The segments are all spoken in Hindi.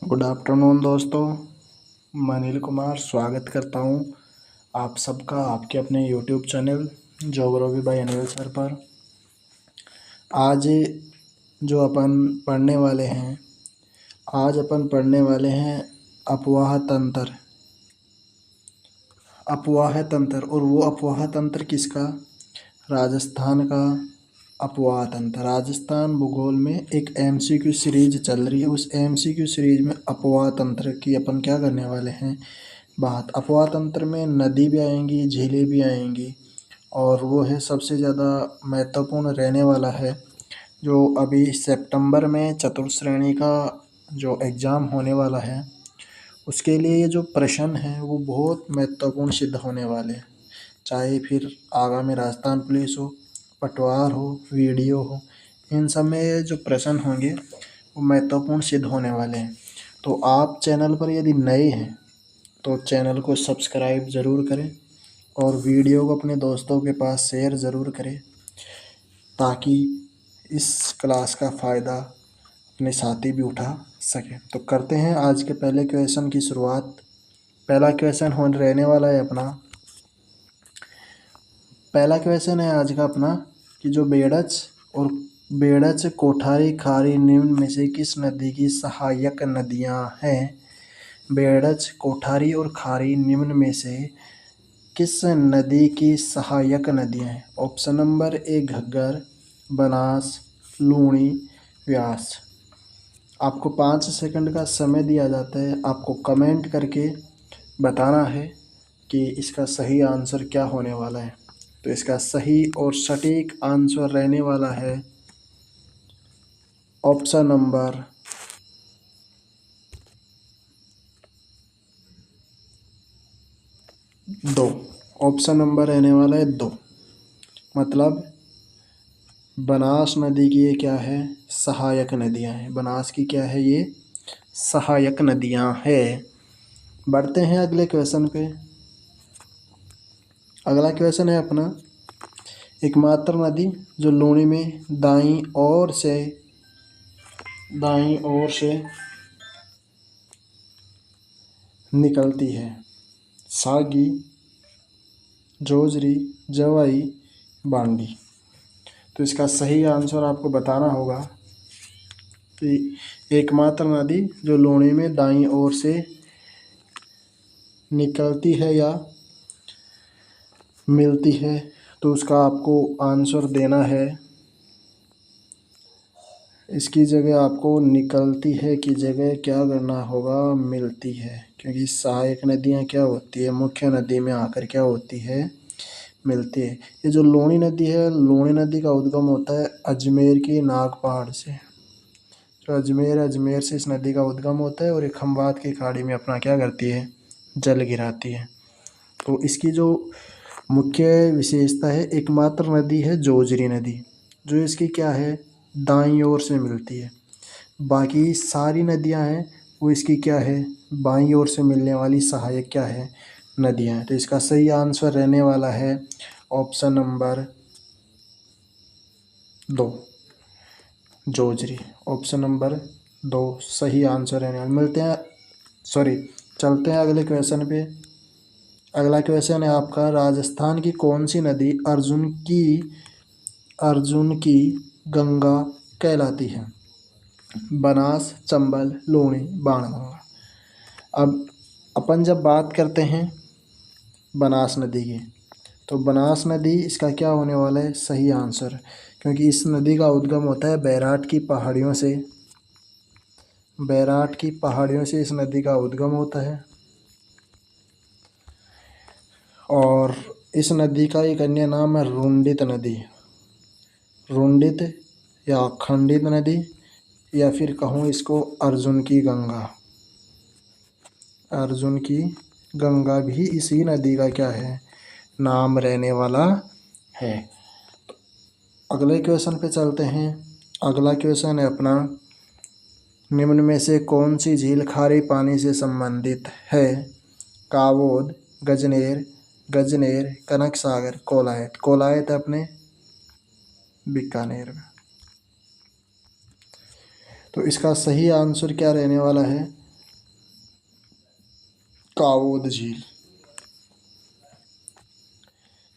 गुड आफ्टरनून दोस्तों। मैं अनिल कुमार स्वागत करता हूं आप सबका आपके अपने YouTube channel geography bye Anil sir पर। आज जो अपन पढ़ने वाले हैं अफवाह तंत्र। अफवाह तंत्र, और वो अफवाह तंत्र किसका? राजस्थान का अफवाह तंत्र। राजस्थान भूगोल में एक एमसीक्यू सीरीज चल रही है। उस एमसीक्यू सीरीज में अफवाह तंत्र की अपन क्या करने वाले हैं, बात। अफवाह तंत्र में नदी भी आएंगी, झीलें भी आएंगी, और वो है सबसे ज़्यादा महत्वपूर्ण रहने वाला है जो अभी सितंबर में चतुर्थ श्रेणी का जो एग्ज़ाम होने वाला है उसके लिए ये जो प्रश्न हैं वो बहुत महत्वपूर्ण सिद्ध होने वाले हैं। चाहे फिर आगामी राजस्थान पुलिस हो, पटवार हो, वीडियो हो, इन सब में जो प्रश्न होंगे वो महत्वपूर्ण सिद्ध होने वाले हैं। तो आप चैनल पर यदि नए हैं तो चैनल को सब्सक्राइब ज़रूर करें और वीडियो को अपने दोस्तों के पास शेयर ज़रूर करें ताकि इस क्लास का फ़ायदा अपने साथी भी उठा सकें। तो करते हैं आज के पहले क्वेश्चन की शुरुआत। पहला क्वेश्चन रहने वाला है अपना। पहला क्वेश्चन है आज का अपना कि जो बेड़च कोठारी खारी निम्न में से किस नदी की सहायक नदियां हैं? बेड़च कोठारी और खारी निम्न में से किस नदी की सहायक नदियां हैं? Option number A Ghaggar, Banas, Luni, Beas. आपको 5 सेकंड का समय दिया जाता है। आपको कमेंट करके बताना है कि इसका सही आंसर क्या होने वाला है। तो इसका सही और सटीक आंसर रहने वाला है ऑप्शन नंबर 2। ऑप्शन नंबर रहने वाला है 2। मतलब बनास नदी की ये क्या है? सहायक नदियां हैं। बनास की क्या है? ये सहायक नदियां हैं। बढ़ते हैं अगले क्वेश्चन पे। अगला क्वेश्चन है अपना, एकमात्र नदी जो लूणी में दाईं ओर से निकलती है। सागी, जोजरी, जवाई, बांडी। तो इसका सही आंसर आपको बताना होगा कि एकमात्र नदी जो लूणी में दाईं ओर से निकलती है या मिलती है, तो उसका आपको आंसर देना है। इसकी जगह आपको निकलती है की जगह क्या करना होगा? मिलती है, क्योंकि सहायक नदियाँ क्या होती है? मुख्य नदी में आकर क्या होती है? मिलती है। ये जो लूणी नदी है, लूणी नदी का उद्गम होता है अजमेर की नाग पहाड़ से। तो अजमेर से इस नदी का उद्गम होता है और ये खंबात की खाड़ी में अपना क्या करती है? जल गिराती है। तो इसकी जो मुख्य विशेषता है, एकमात्र नदी है जोजरी नदी, जो इसकी क्या है? दाईं ओर से मिलती है। बाकी सारी नदियां हैं वो इसकी क्या है? बाईं ओर से मिलने वाली सहायक क्या है? नदियां हैं। तो इसका सही आंसर रहने वाला है option number 2, Jojari. Option number 2 सही आंसर रहने वाला। चलते हैं अगले क्वेश्चन पे। अगला क्वेश्चन है आपका, राजस्थान की कौन सी नदी अर्जुन की गंगा कहलाती है? बनास, चंबल, लूणी, बाणगंगा। अब अपन जब बात करते हैं बनास नदी की, तो बनास नदी इसका क्या होने वाला है? सही आंसर, क्योंकि इस नदी का उद्गम होता है बैराट की पहाड़ियों से। बैराट की पहाड़ियों से इस नदी का उद्गम होता है और इस नदी का एक अन्य नाम है रुंडित नदी। रुंडित या खंडित नदी, या फिर कहूँ इसको अर्जुन की गंगा। अर्जुन की गंगा भी इसी नदी का क्या है? नाम रहने वाला है। अगले क्वेश्चन पे चलते हैं। अगला क्वेश्चन है अपना, निम्न में से कौन सी झील खारे पानी से संबंधित है? कावोद, गजनेर, कनक सागर, कोलायत। कोलायत अपने बीकानेर में। तो इसका सही आंसर क्या रहने वाला है? कावोद झील।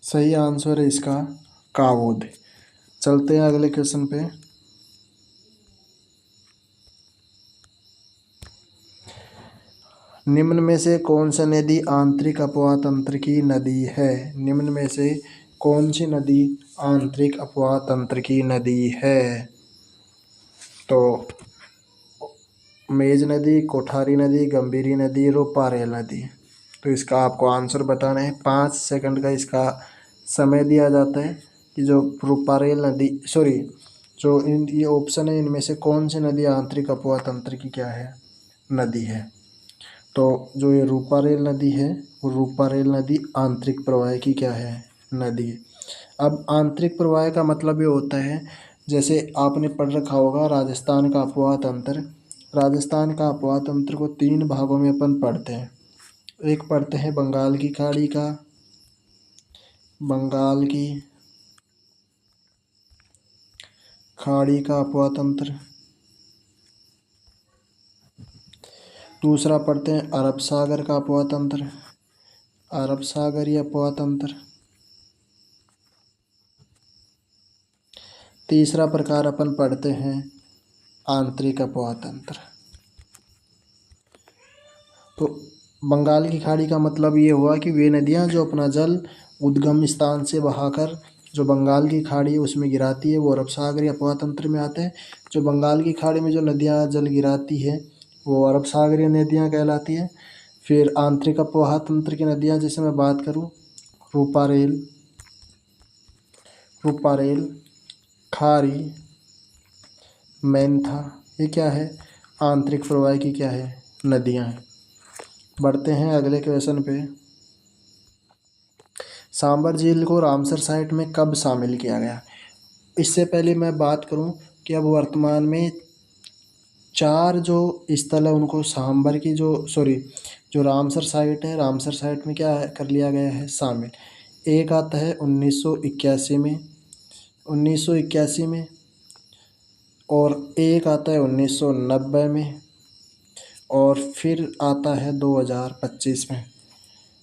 सही आंसर है इसका कावोद। चलते हैं अगले क्वेश्चन पे। निम्न में से कौन सा नदी आंतरिक अपवाह तंत्र की नदी है? निम्न में से कौन सी नदी आंतरिक अपवाह तंत्र की नदी है? तो मेज नदी, कोठारी नदी, गंभीरी नदी, रूपारेल नदी। तो इसका आपको आंसर बताना है। 5 सेकंड का इसका समय दिया जाता है कि जो रूपारेल नदी जो ये ऑप्शन है इनमें से कौन सी नदी आंतरिक अपवाह तंत्र की क्या है नदी है? तो जो ये रूपारेल नदी है वो रूपारेल नदी आंतरिक प्रवाह की क्या है नदी है। अब आंतरिक प्रवाह का मतलब ये होता है, जैसे आपने पढ़ रखा होगा राजस्थान का अपवाह तंत्र। राजस्थान का अपवाह तंत्र को 3 भागों में अपन पढ़ते हैं। एक पढ़ते हैं बंगाल की खाड़ी का, बंगाल की खाड़ी का अपवाह तंत्र। दूसरा पढ़ते हैं अरब सागर का अपवाह तंत्र, अरब सागरीय अपवाह तंत्र। तीसरा प्रकार अपन पढ़ते हैं आंतरिक अपवाह तंत्र। तो बंगाल की खाड़ी का मतलब ये हुआ कि वे नदियाँ जो अपना जल उद्गम स्थान से बहाकर जो बंगाल की खाड़ी है उसमें गिराती है वो अरब सागरीय अपवाह तंत्र में आते हैं। जो बंगाल की खाड़ी में जो नदियाँ जल गिराती है वो अरब सागरीय नदियाँ कहलाती है। फिर आंतरिक अपवाह तंत्र की नदियाँ जैसे मैं बात करूँ रूपारेल, खारी, मेंथा, ये क्या है आंतरिक प्रवाह की क्या है नदियाँ हैं। बढ़ते हैं अगले क्वेश्चन पे। सांबर झील को रामसर साइट में कब शामिल किया गया? इससे पहले मैं बात करूं कि अब वर्तमान में 4 जो स्थल है उनको सांबर की जो रामसर साइट है, रामसर साइट में क्या कर लिया गया है शामिल। एक आता है 1981 में और एक आता है 1990 में और फिर आता है 2025 में।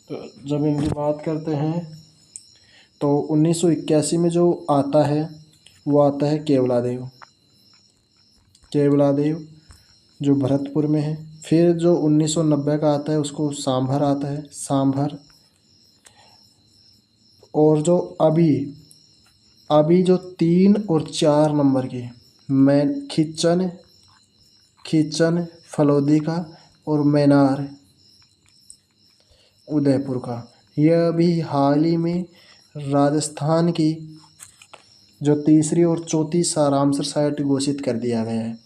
तो जब इनकी बात करते हैं तो 1981 में जो आता है वो आता है केवलादेव जो भरतपुर में है। फिर जो 1990 का आता है उसको सांभर आता है, सांभर। और जो अभी जो 3 और 4 नंबर की मैं खिच्चन फलोदी का और मैनार उदयपुर का, यह अभी हाल ही में राजस्थान की जो तीसरी और चौथी रामसर साइट घोषित कर दिया गया है।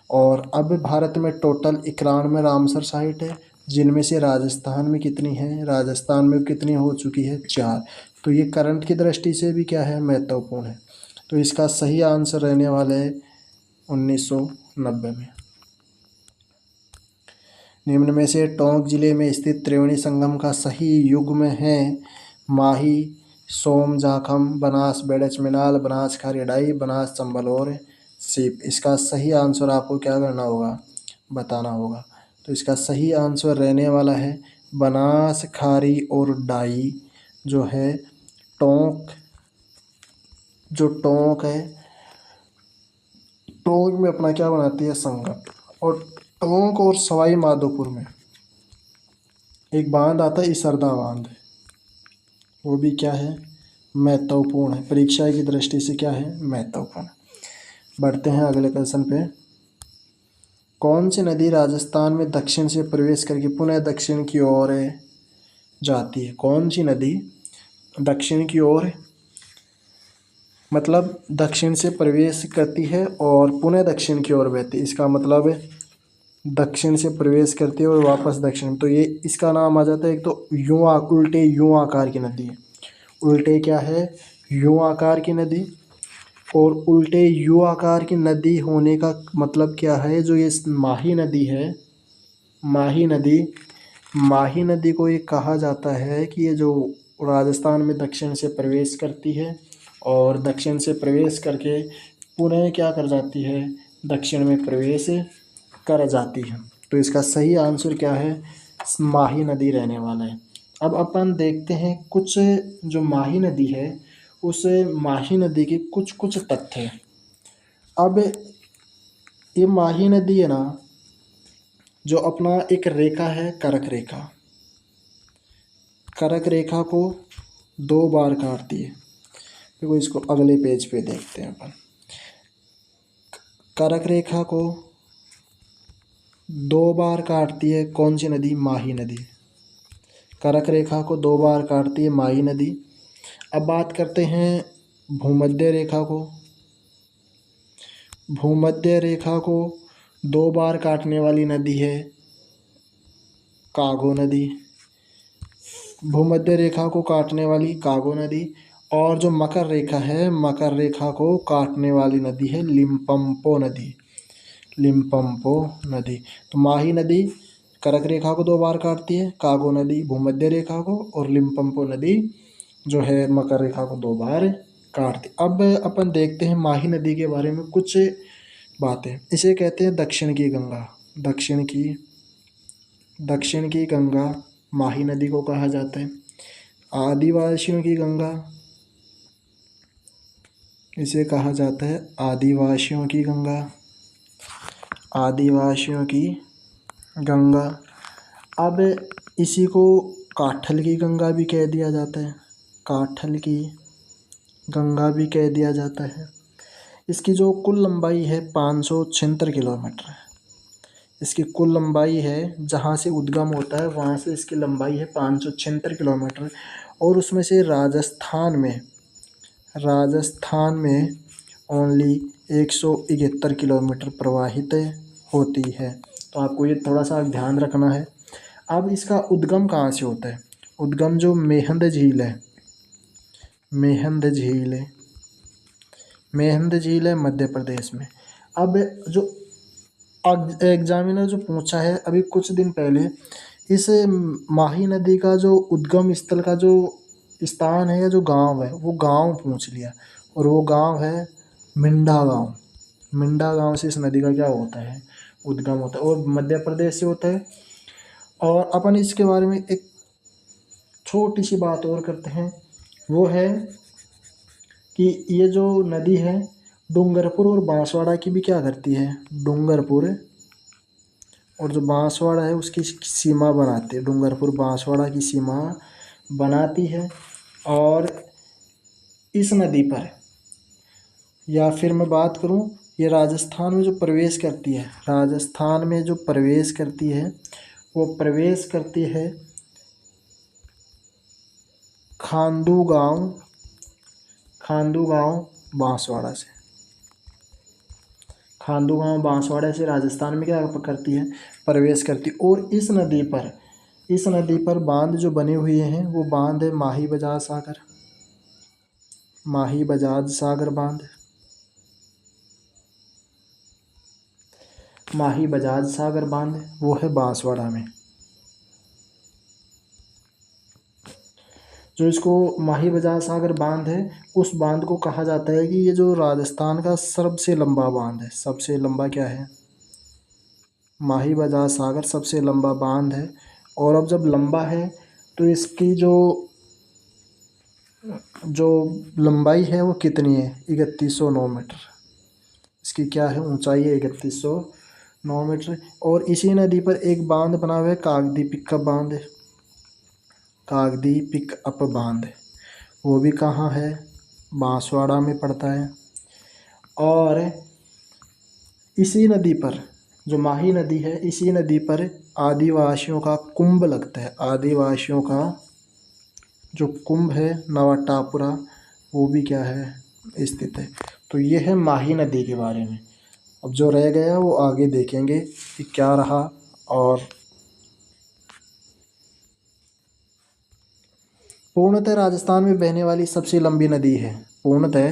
और अब भारत में टोटल 91 रामसर साइट है, जिनमें से राजस्थान में कितनी है, राजस्थान में कितनी हो चुकी है 4। तो ये करंट की दृष्टि से भी क्या है महत्वपूर्ण है। तो इसका सही आंसर रहने वाला है 1990 में। निम्न में से टोंक जिले में स्थित त्रिवेणी संगम का सही युग्म है माही, सोम, जाखम, बनास, बेड़च मिनाल, बनास खारीडाई, बनास चंबल और सीप। इसका सही आंसर आपको क्या करना होगा बताना होगा। तो इसका सही आंसर रहने वाला है बनास, खारी और डाई जो है टोंक। जो टोंक है, टोंक में अपना क्या बनाती है संगम। और टोंक और सवाई माधोपुर में एक बांध आता है इसरदा बांध, वो भी क्या है महत्वपूर्ण है, परीक्षा की दृष्टि से क्या है महत्वपूर्ण। बढ़ते हैं अगले क्वेश्चन पे। कौन सी नदी राजस्थान में दक्षिण से प्रवेश करके पुनः दक्षिण की ओर जाती है? कौन सी नदी दक्षिण की ओर मतलब दक्षिण से प्रवेश करती है और पुनः दक्षिण की ओर बहती है? इसका मतलब है दक्षिण से प्रवेश करती है और वापस दक्षिण। तो ये इसका नाम आ जाता है, एक तो उल्टे यूं आकार की नदी है। उल्टे क्या है यूं आकार की नदी। और उल्टे यू आकार की नदी होने का मतलब क्या है, जो ये माही नदी है, माही नदी को ये कहा जाता है कि ये जो राजस्थान में दक्षिण से प्रवेश करती है और दक्षिण से प्रवेश करके पुनः क्या कर जाती है दक्षिण में प्रवेश कर जाती है। तो इसका सही आंसर क्या है माही नदी रहने वाला है। अब अपन देखते हैं कुछ जो माही नदी है उस माही नदी के कुछ कुछ तथ्य। अब ये माही नदी है ना, जो अपना एक रेखा है कर्क रेखा, कर्क रेखा को 2 बार काटती है। देखो इसको अगले पेज पे देखते हैं अपन। कर्क रेखा को 2 बार काटती है कौन सी नदी? माही नदी। कर्क रेखा को 2 बार काटती है माही नदी। अब बात करते हैं भूमध्य रेखा को। भूमध्य रेखा को 2 बार काटने वाली नदी है कागो नदी। भूमध्य रेखा को काटने वाली कागो नदी। और जो मकर रेखा है, मकर रेखा को काटने वाली नदी है लिम्पम्पो नदी। लिम्पम्पो नदी। तो माही नदी कर्क रेखा को 2 बार काटती है, कागो नदी भूमध्य रेखा को, और लिम्पम्पो नदी जो है मकर रेखा को 2 बार काटती। अब अपन देखते हैं माही नदी के बारे में कुछ बातें। इसे कहते हैं दक्षिण की गंगा। दक्षिण की गंगा माही नदी को कहा जाता है। आदिवासियों की गंगा, इसे कहा जाता है आदिवासियों की गंगा। आदिवासियों की गंगा। अब इसी को काठल की गंगा भी कह दिया जाता है। काठल की गंगा भी कह दिया जाता है। इसकी जो कुल लंबाई है 576 किलोमीटर। इसकी कुल लंबाई है, जहाँ से उद्गम होता है वहाँ से इसकी लंबाई है 576 किलोमीटर। और उसमें से राजस्थान में ओनली 171 किलोमीटर प्रवाहित होती है। तो आपको ये थोड़ा सा ध्यान रखना है। अब इसका उद्गम कहाँ से होता है? उद्गम जो मेहंद झील है, मेहंद झील है मध्य प्रदेश में। अब जो एग्जामिनर जो पूछा है अभी कुछ दिन पहले, इस माही नदी का जो उद्गम स्थल का जो स्थान है या जो गांव है वो गांव पूछ लिया, और वो गांव है मिंडा गांव। मिंडा गांव से इस नदी का क्या होता है? उद्गम होता है, और मध्य प्रदेश से होता है। और अपन इसके बारे में एक छोटी सी बात और करते हैं, वो है कि ये जो नदी है डूंगरपुर और बांसवाड़ा की भी क्या करती है? डूंगरपुर और जो बांसवाड़ा है उसकी सीमा बनाती है। डूंगरपुर बांसवाड़ा की सीमा बनाती है। और इस नदी पर, या फिर मैं बात करूं, ये राजस्थान में जो प्रवेश करती है, राजस्थान में जो प्रवेश करती है वो प्रवेश करती है खांडू गांव बांसवाड़ा से। खांडू गांव बांसवाड़ा से राजस्थान में क्या करती है? प्रवेश करती। और इस नदी पर बांध जो बने हुए हैं वो बांध है माही बजाज सागर बांध। माही बजाज सागर बांध वो है बांसवाड़ा में। जो इसको माही बजाज सागर बांध है, उस बांध को कहा जाता है कि ये जो राजस्थान का सबसे लंबा बांध है। सबसे लंबा क्या है? माही बजाज सागर सबसे लंबा बांध है। और अब जब लंबा है तो इसकी जो लंबाई है वो कितनी है? 3109 मीटर। इसकी क्या है? ऊंचाई है 3109 मीटर। और इसी नदी पर एक बांध बना हुआ है कागदी पिकअप बांध। वो भी कहाँ है? बांसवाड़ा में पड़ता है। और इसी नदी पर, जो माही नदी है, इसी नदी पर आदिवासियों का कुंभ लगता है। आदिवासियों का जो कुंभ है नवटापुरा, वो भी क्या है? स्थित है। तो ये है माही नदी के बारे में। अब जो रह गया वो आगे देखेंगे कि क्या रहा। और पूर्णतः राजस्थान में बहने वाली सबसे लंबी नदी है। पूर्णतः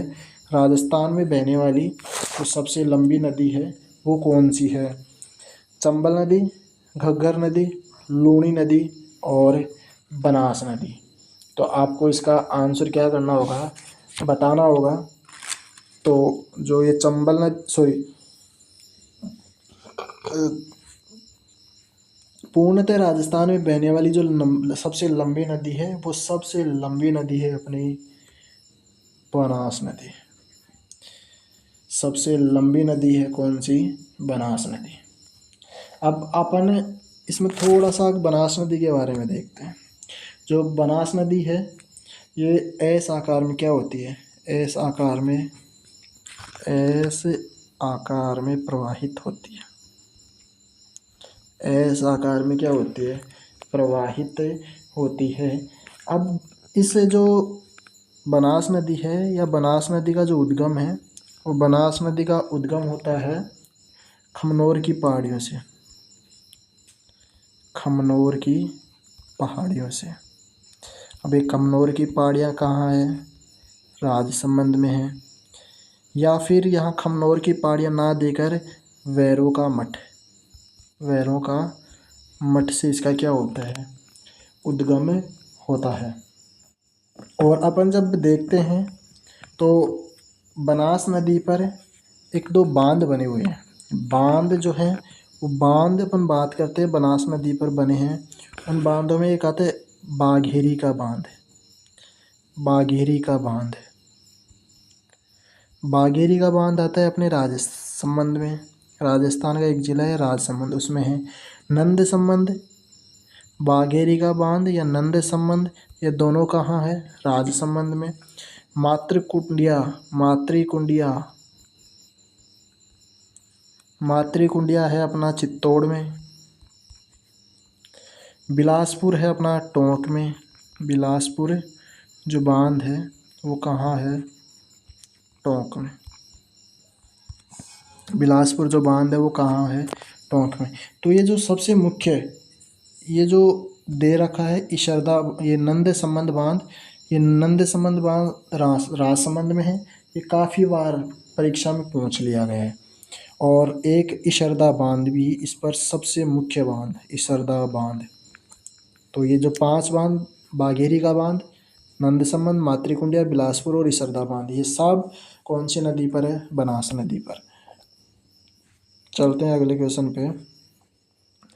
राजस्थान में बहने वाली जो सबसे लंबी नदी है वो कौन सी है? चंबल नदी, घग्गर नदी, लूणी नदी और बनास नदी। तो आपको इसका आंसर क्या करना होगा? बताना होगा। तो जो ये पूर्णतः राजस्थान में बहने वाली जो सबसे लंबी नदी है, वो सबसे लंबी नदी है अपनी बनास नदी। सबसे लंबी नदी है कौन सी? बनास नदी। अब अपन इसमें थोड़ा सा बनास नदी के बारे में देखते हैं। जो बनास नदी है ये एस आकार में क्या होती है? एस आकार में प्रवाहित होती है। एस आकार में क्या होती है? प्रवाहित होती है। अब इस जो बनास नदी है या बनास नदी का जो उद्गम है, वो बनास नदी का उद्गम होता है खमनोर की पहाड़ियों से। खमनोर की पहाड़ियों से। अब ये खमनोर की पहाड़ियाँ कहाँ है? राजसमंद में है। या फिर यहाँ खमनोर की पहाड़ियाँ ना देकर वैरों का मठ से इसका क्या होता है? उद्गम होता है। और अपन जब देखते हैं तो बनास नदी पर एक दो बांध बने हुए हैं। बांध जो है वो बांध अपन बात करते हैं बनास नदी पर बने हैं। उन बांधों में एक आता है बाघेरी का बांध। बाघेरी का बांध बाघेरी का बांध आता है अपने राजसमंद में। राजस्थान का एक जिला है राजसमंद, उसमें है नंद संबंध। बाघेरी का बांध या नंद संबंध, ये दोनों कहाँ है? राजसमंद में। मातृकुंडिया है अपना चित्तौड़ में। बिलासपुर है अपना टोंक में। बिलासपुर जो बांध है वो कहाँ है? टोंक में। बिलासपुर जो बांध है वो कहाँ है? टोंक में। तो ये जो सबसे मुख्य ये जो दे रखा है इशरदा, ये नंद संबंध बांध, ये नंद संबंध बांध राजसमंद में है। ये काफ़ी बार परीक्षा में पूछ लिया गया है। और एक इशरदा बांध भी इस पर सबसे मुख्य बांध, इशरदा बांध। तो ये जो 5 बांध, बाघेरी का बांध, नंद संबंध, मातृकुंडिया, बिलासपुर और इशरदा बांध, ये सब कौन सी नदी पर है? बनास नदी पर। चलते हैं अगले क्वेश्चन पे।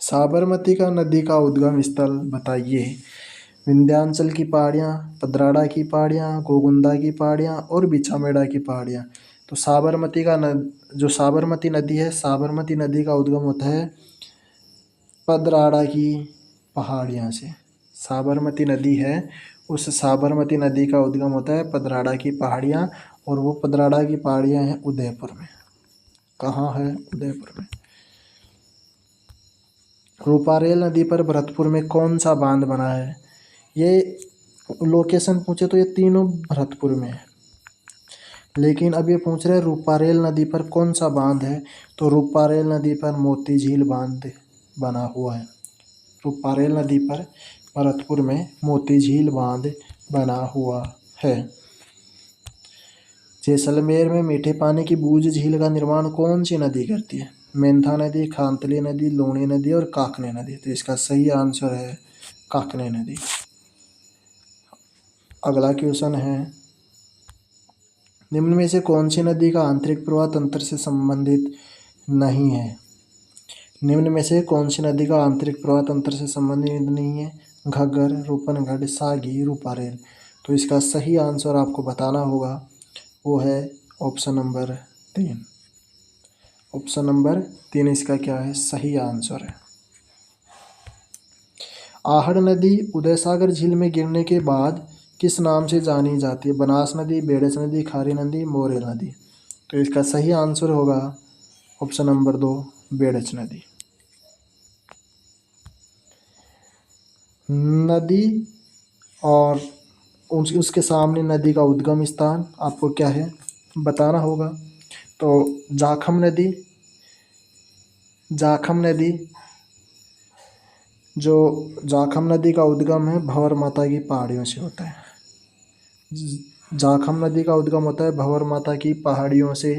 साबरमती का नदी का उद्गम स्थल बताइए। विंध्याचल की पहाड़ियाँ, पदराड़ा की पहाड़ियाँ, गोगुंदा की पहाड़ियाँ और बिछामेड़ा की पहाड़ियाँ। तो जो साबरमती नदी है, साबरमती नदी का उद्गम होता है पदराड़ा की पहाड़ियाँ से। साबरमती नदी है, उस साबरमती नदी का उद्गम होता है पदराड़ा की पहाड़ियाँ, और वो पदराड़ा की पहाड़ियाँ हैं उदयपुर में। कहाँ है? उदयपुर में। रूपारेल नदी पर भरतपुर में कौन सा बांध बना है? ये लोकेशन पूछे तो ये तीनों भरतपुर में है, लेकिन अब ये पूछ रहे हैं रूपारेल नदी पर कौन सा बांध है। तो रूपारेल नदी पर मोती झील बांध बना हुआ है। रूपारेल नदी पर भरतपुर में मोती झील बांध बना हुआ है। जैसलमेर में मीठे पानी की बूझ झील का निर्माण कौन सी नदी करती है? मेंधा नदी, खांतली नदी, लूणी नदी और काकने नदी। तो इसका सही आंसर है काकने नदी। अगला क्वेश्चन है, निम्न में से कौन सी नदी का आंतरिक प्रवाह तंत्र से संबंधित नहीं है? निम्न में से कौन सी नदी का आंतरिक प्रवाह तंत्र से संबंधित नहीं है? घग्गर, रूपनगढ़, सागी, रूपारेल। तो इसका सही आंसर आपको बताना होगा, वो है ऑप्शन नंबर 3। ऑप्शन नंबर 3 इसका क्या है? सही आंसर है। आहड़ नदी उदय सागर झील में गिरने के बाद किस नाम से जानी जाती है? बनास नदी, बेड़च नदी, खारी नदी, मोरेल नदी। तो इसका सही आंसर होगा ऑप्शन नंबर 2, बेड़च नदी। नदी और उसके सामने नदी का उद्गम स्थान आपको क्या है? बताना होगा। तो जाखम नदी जो जाखम नदी का उद्गम है भंवर माता की पहाड़ियों से होता है। जाखम नदी का उद्गम होता है भंवर माता की पहाड़ियों से।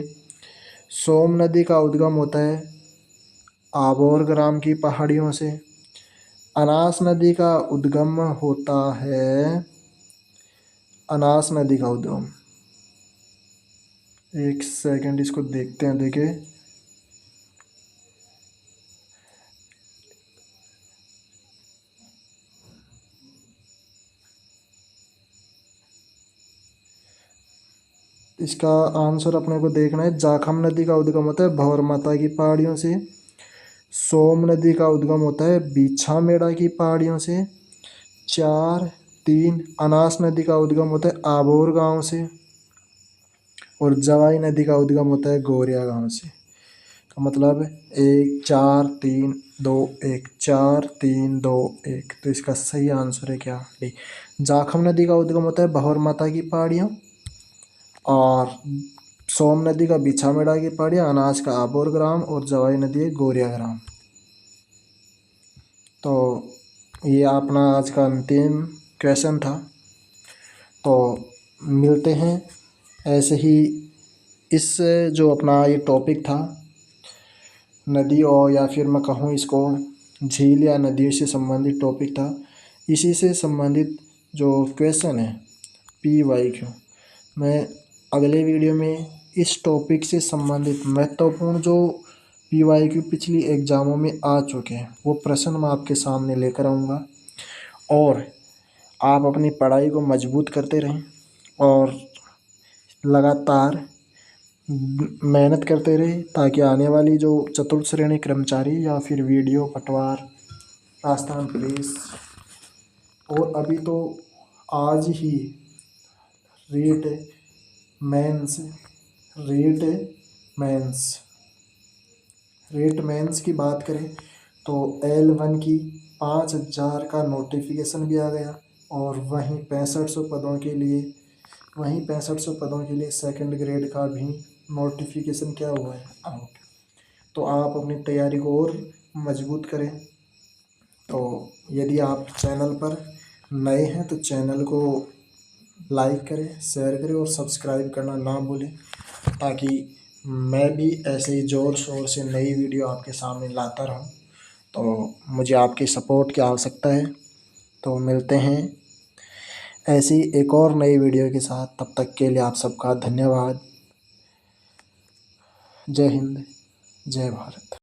सोम नदी का उद्गम होता है आबोर ग्राम की पहाड़ियों से। अनास नदी का उद्गम होता है, अनास नदी का उद्गम, एक सेकंड इसको देखते हैं। देखिए इसका आंसर अपने को देखना है। जाखम नदी का उद्गम होता है भंवरमाता की पहाड़ियों से। सोम नदी का उद्गम होता है बीछामेड़ा की पहाड़ियों से। 4, 3 अनास नदी का उद्गम होता है आबोर गांव से। और जवाई नदी का उद्गम होता है गोरिया गांव से। का मतलब 1, 4, 3, 2, 1, 4, 3, 2, 1। तो इसका सही आंसर है क्या, डी। जाखम नदी का उद्गम होता है भंवरमाता की पहाड़ियों, और सोम नदी का बीछामेड़ा की पहाड़ियाँ, अनाज का आबोर ग्राम, और जवाई नदी है गोरिया ग्राम। तो ये अपना आज का अंतिम क्वेश्चन था। तो मिलते हैं ऐसे ही। इस जो अपना ये टॉपिक था नदी, और या फिर मैं कहूँ इसको झील या नदियों से संबंधित टॉपिक था, इसी से संबंधित जो क्वेश्चन है PYQ, मैं अगले वीडियो में इस टॉपिक से संबंधित महत्वपूर्ण जो PYQ पिछली एग्ज़ामों में आ चुके हैं वो प्रश्न मैं आपके सामने लेकर आऊँगा। और आप अपनी पढ़ाई को मजबूत करते रहें और लगातार मेहनत करते रहे, ताकि आने वाली जो चतुर्थ श्रेणी कर्मचारी या फिर वीडियो पटवार, राजस्थान पुलिस, और अभी तो आज ही रीट मेंस रीट मेंस की बात करें तो L1 की 5000 का नोटिफिकेशन भी आ गया, और वहीं 6500 पदों के लिए सेकंड ग्रेड का भी नोटिफिकेशन क्या हुआ है, आउट। तो आप अपनी तैयारी को और मजबूत करें। तो यदि आप चैनल पर नए हैं तो चैनल को लाइक करें, शेयर करें और सब्सक्राइब करना ना भूलें, ताकि मैं भी ऐसे ही ज़ोर शोर से नई वीडियो आपके सामने लाता रहूं। तो मुझे आपकी सपोर्ट की आवश्यकता है। तो मिलते हैं ऐसी एक और नई वीडियो के साथ। तब तक के लिए आप सबका धन्यवाद। जय हिंद, जय भारत।